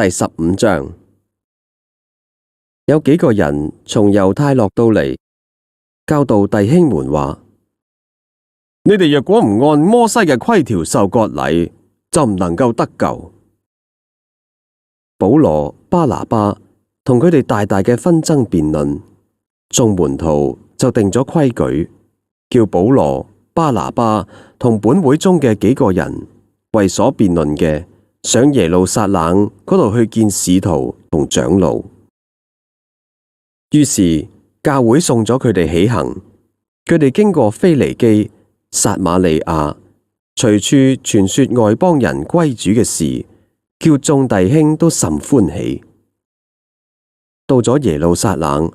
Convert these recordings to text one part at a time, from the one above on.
第15章。有幾個人從猶太落到嚟，教導弟兄們話：你哋若果唔按摩西嘅規條受割禮，就唔能夠得救。保羅、巴拿巴同佢哋大大嘅紛爭辯論，眾門徒就定咗規矩，叫保羅、巴拿巴同本會中嘅幾個人為所辯論嘅，上耶路撒冷嗰度去見使徒同長老。於是教會送咗佢哋起行，佢哋經過腓尼基、撒瑪利亞，隨處傳說外邦人歸主嘅事，叫眾弟兄都甚歡喜。到咗耶路撒冷，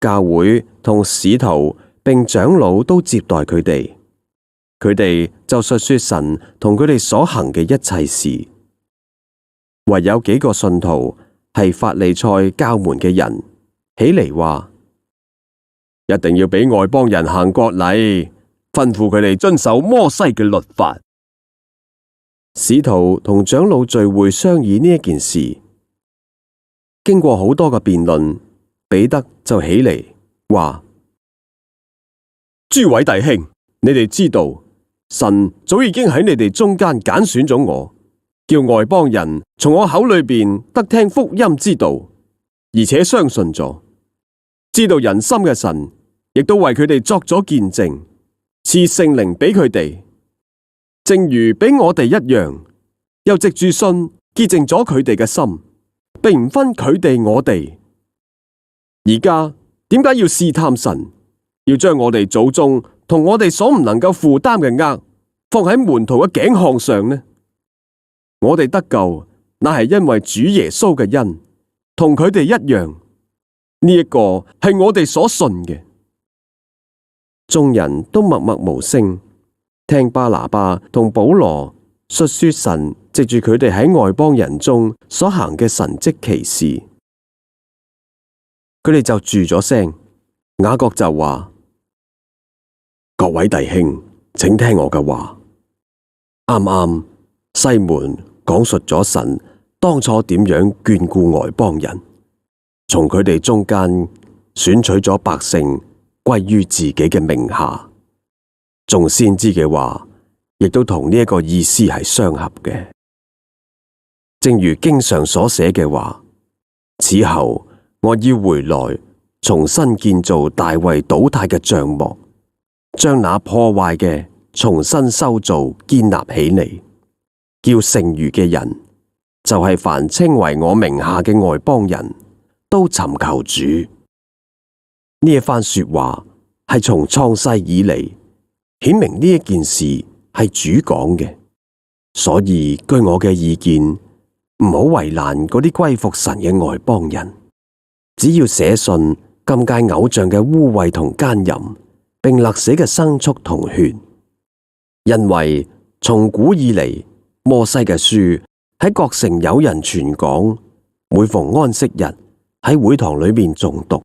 教會同使徒並長老都接待佢哋，佢哋就述說神同佢哋所行嘅一切事。唯有幾個信徒係法利賽教門嘅人，起嚟話：一定要俾外邦人行割禮，吩咐佢哋遵守摩西嘅律法。使徒同長老聚會商議呢一件事，經過好多嘅辯論，彼得就起嚟話：諸位弟兄，你哋知道，神早已經喺你哋中間揀選咗我，叫外邦人從我口裏邊得聽福音之道，而且相信咗。知道人心嘅神，亦都為佢哋作咗見證，賜聖靈俾佢哋，正如俾我哋一樣，又藉住信潔淨咗佢哋嘅心，並唔分佢哋我哋。而家點解要試探神，要將我哋祖宗同我哋所唔能夠負擔嘅軛放喺門徒嘅頸項上呢？我哋得救，乃係因為主耶穌嘅恩，同佢哋一樣。呢一個係我哋所信嘅。眾人都默默無聲，聽巴拿巴同保羅述說神藉住佢哋喺外邦人中所行嘅神蹟奇事。佢哋就住咗聲。雅各就話：各位弟兄，請聽我嘅話。啱啱西門講述咗神當初點樣眷顧外邦人，從佢哋中間選取咗百姓歸於自己嘅名下。眾先知嘅話亦都同呢一個意思係相合嘅。正如經上所寫嘅話：此後我要回來，重新建造大衛倒塌嘅帳幕，將那破壞嘅重新修造建立起嚟，叫剩餘嘅人，就係凡稱為我名下嘅外邦人，都尋求主。呢一番說話係從創世以嚟，顯明呢一件事係主講嘅。所以據我嘅意見，唔好為難嗰啲歸服神嘅外邦人，只要寫信禁戒偶像嘅污穢同奸淫，並勒死嘅牲畜同血。因為從古以嚟，摩西嘅書喺各城有人傳講，每逢安息日喺會堂裏面誦讀。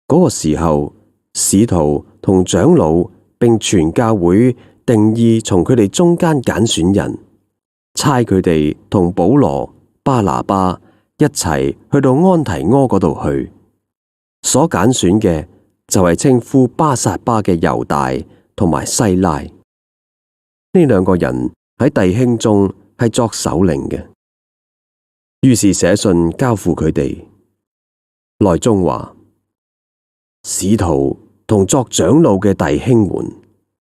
嗰個時候，使徒同長老並全教會定意從佢哋中間揀選人，差佢哋同保羅、巴拿巴一齊去到安提阿嗰度去。所揀選嘅就係稱呼巴撒巴嘅猶大同埋西拉。呢兩個人喺弟兄中係作首領嘅。於是寫信交付佢哋，內中話：使徒同作長老嘅弟兄們，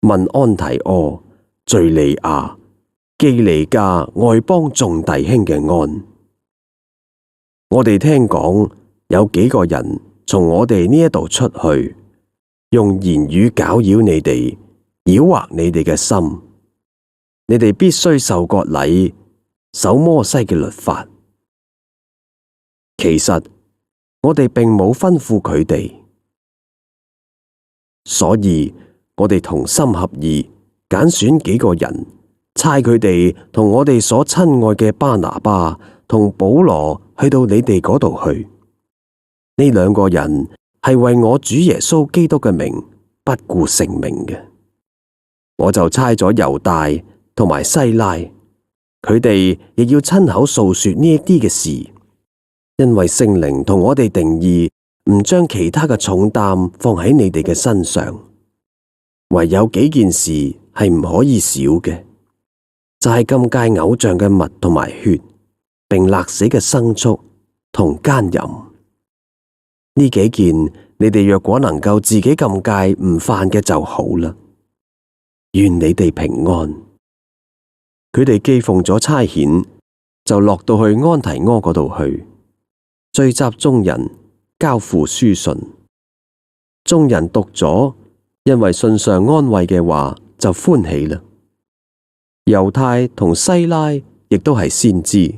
問安提阿、敘利亞、基利家外邦眾弟兄嘅安。我哋聽講有幾個人從我哋呢一度出去，用言語攪擾你哋，擾惑你哋嘅心。你哋必須受割禮，守摩西嘅律法。其實我哋並冇吩咐佢哋，所以我哋同心合意揀選幾個人，差佢哋同我哋所親愛嘅巴拿巴同保羅去到你哋嗰度去。呢兩個人係為我主耶穌基督嘅名不顧性命嘅。我就差咗猶大同埋西拉，佢哋亦要親口訴說呢一啲嘅事，因為聖靈同我哋定義唔將其他嘅重擔放喺你哋嘅身上，唯有幾件事係唔可以少嘅，就係禁戒偶像嘅物同埋血，並勒死嘅牲畜同奸淫。呢幾件你哋若果能夠自己禁戒唔犯嘅就好啦。願你哋平安。佢哋既奉咗差遣，就落到去安提阿嗰度去，聚集眾人，交付書信。眾人讀咗，因為信上安慰嘅話，就歡喜啦。猶太同西拉亦都係先知，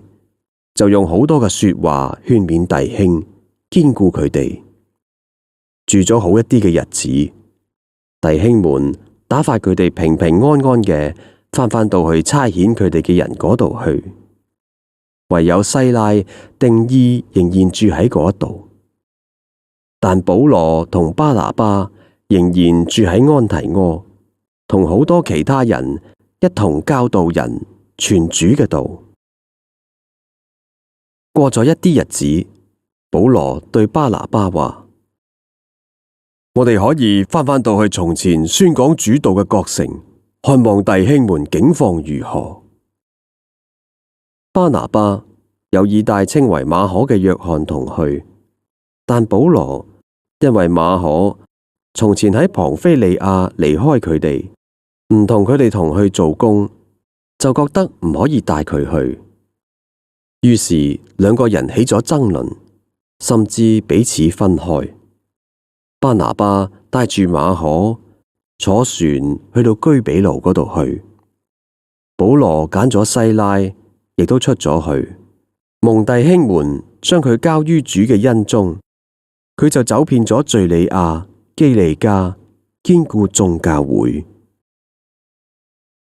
就用好多嘅說話勸勉弟兄，堅固佢哋。住咗好一啲嘅日子，弟兄們打發佢哋平平安安嘅返到去差遣佢哋嘅人嗰度去，唯有西拉定意仍然住喺嗰度，但保羅同巴拿巴仍然住喺安提阿，同好多其他人一同教導人傳主嘅道。過咗一啲日子，保羅對巴拿巴話：我哋可以返到去從前宣講主道嘅各城，看望弟兄們境況如何。巴拿巴有意帶稱為馬可嘅約翰同去，但保羅因為馬可從前喺龐菲利亞離開佢哋，唔同佢哋同去做工，就覺得唔可以帶佢去。於是兩個人起咗爭論，甚至彼此分開。巴拿巴帶住馬可坐船去到居比路嗰度去，保羅揀咗西拉，亦都出咗去，蒙弟兄們將佢交於主嘅恩中，佢就走遍咗敘利亞、基利家，堅固眾教會。